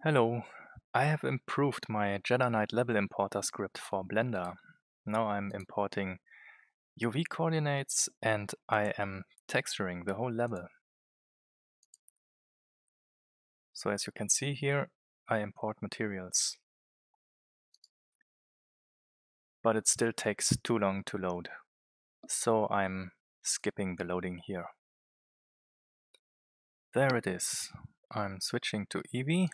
Hello, I have improved my Jedi Knight level importer script for Blender. Now I'm importing UV coordinates and I am texturing the whole level. So as you can see here, I import materials. But it still takes too long to load. So I'm skipping the loading here. There it is. I'm switching to eevee.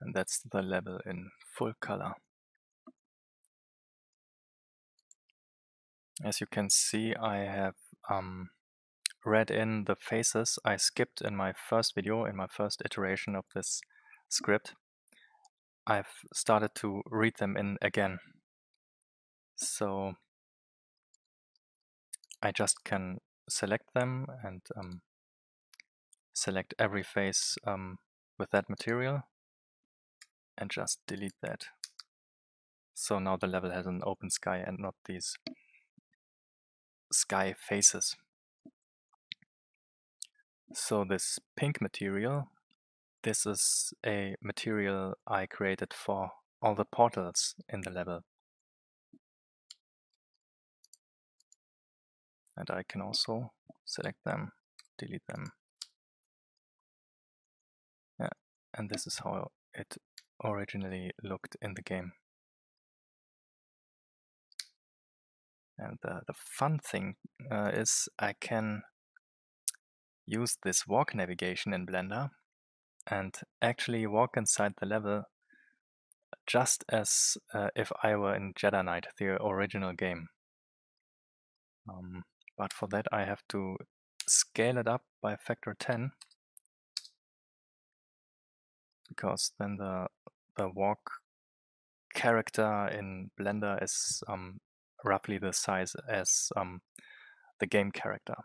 And that's the level in full color. As you can see, I have read in the faces I skipped in my first video, in my first iteration of this script. I've started to read them in again. So I just can select them and select every face with that material and just delete that. So now the level has an open sky and not these sky faces. So this pink material, this is a material I created for all the portals in the level. And I can also select them, delete them. Yeah, and this is how it originally looked in the game. And the fun thing is I can use this walk navigation in Blender and actually walk inside the level just as if I were in Jedi Knight, the original game. But for that I have to scale it up by a factor 10 because then the walk character in Blender is roughly the size as the game character.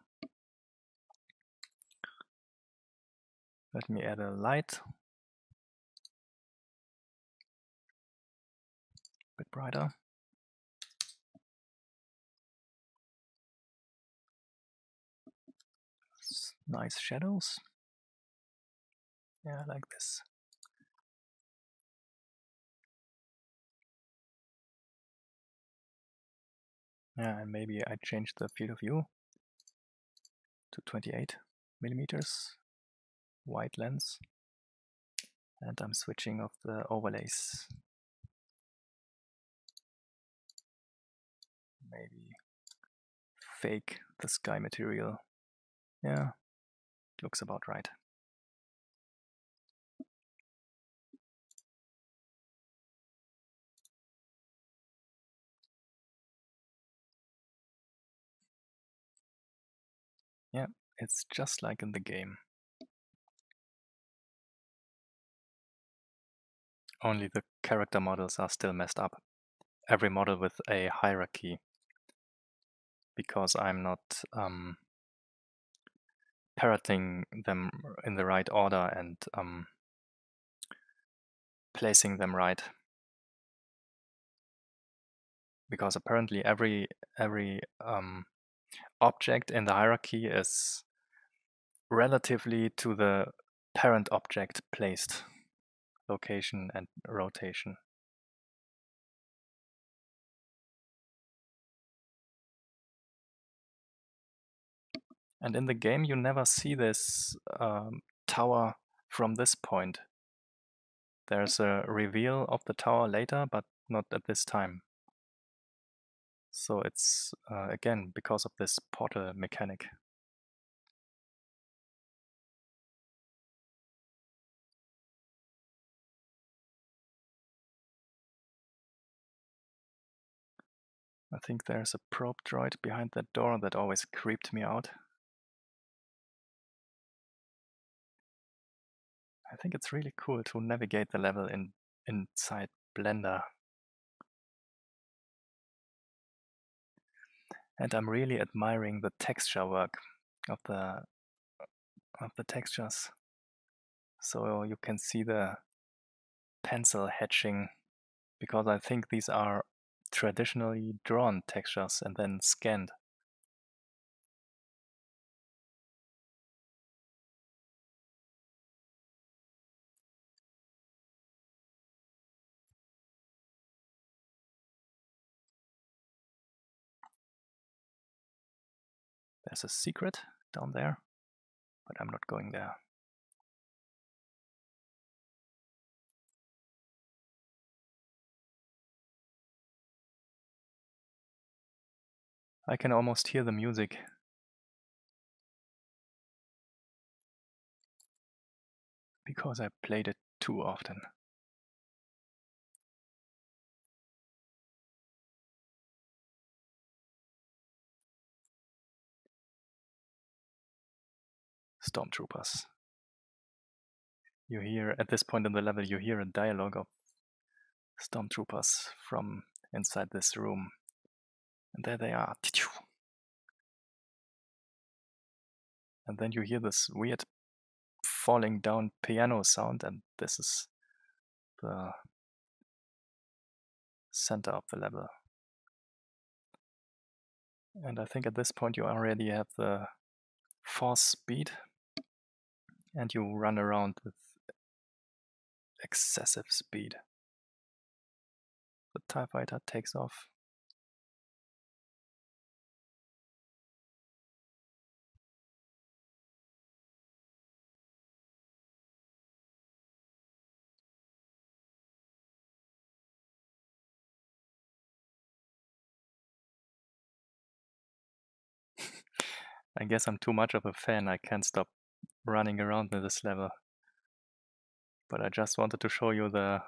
Let me add a light, a bit brighter. Nice shadows. Yeah, like this. Yeah, and maybe I change the field of view to 28 millimeters, wide lens, and I'm switching off the overlays. Maybe fake the sky material. Yeah, looks about right. Yeah, it's just like in the game. Only the character models are still messed up. Every model with a hierarchy, because I'm not parroting them in the right order and placing them right. Because apparently every object in the hierarchy is relatively to the parent object placed, location and rotation. And in the game you never see this tower from this point. There's a reveal of the tower later, but not at this time. So it's, again, because of this portal mechanic. I think there's a probe droid behind that door that always creeped me out. I think it's really cool to navigate the level inside Blender. And I'm really admiring the texture work of the textures. So you can see the pencil hatching, because I think these are traditionally drawn textures and then scanned. There's a secret down there, but I'm not going there. I can almost hear the music. Because I played it too often. Stormtroopers. You hear, at this point in the level, you hear a dialogue of stormtroopers from inside this room. And there they are. And then you hear this weird falling down piano sound, and this is the center of the level. And I think at this point you already have the force speed, and you run around with excessive speed. The TIE fighter takes off. I guess I'm too much of a fan. I can't stop running around in this level. But I just wanted to show you the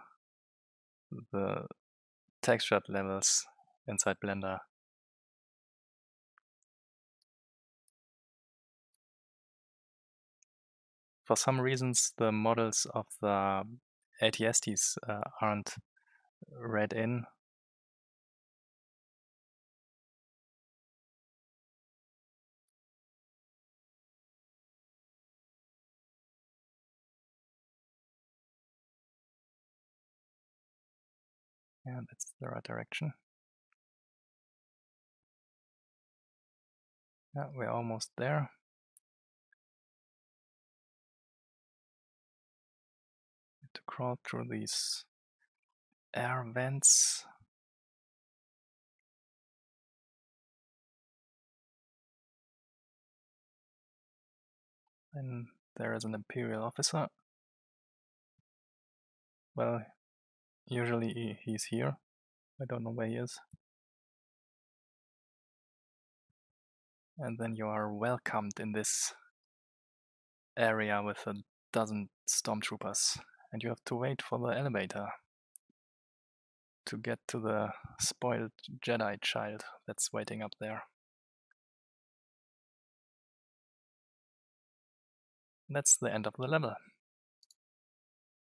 textured levels inside Blender. For some reasons, the models of the ATSTs aren't read in. Yeah, that's the right direction. Yeah, we're almost there. To crawl through these air vents. And there is an Imperial officer. Well, usually he's here. I don't know where he is. And then you are welcomed in this area with a dozen stormtroopers. And you have to wait for the elevator to get to the spoiled Jedi child that's waiting up there. That's the end of the level.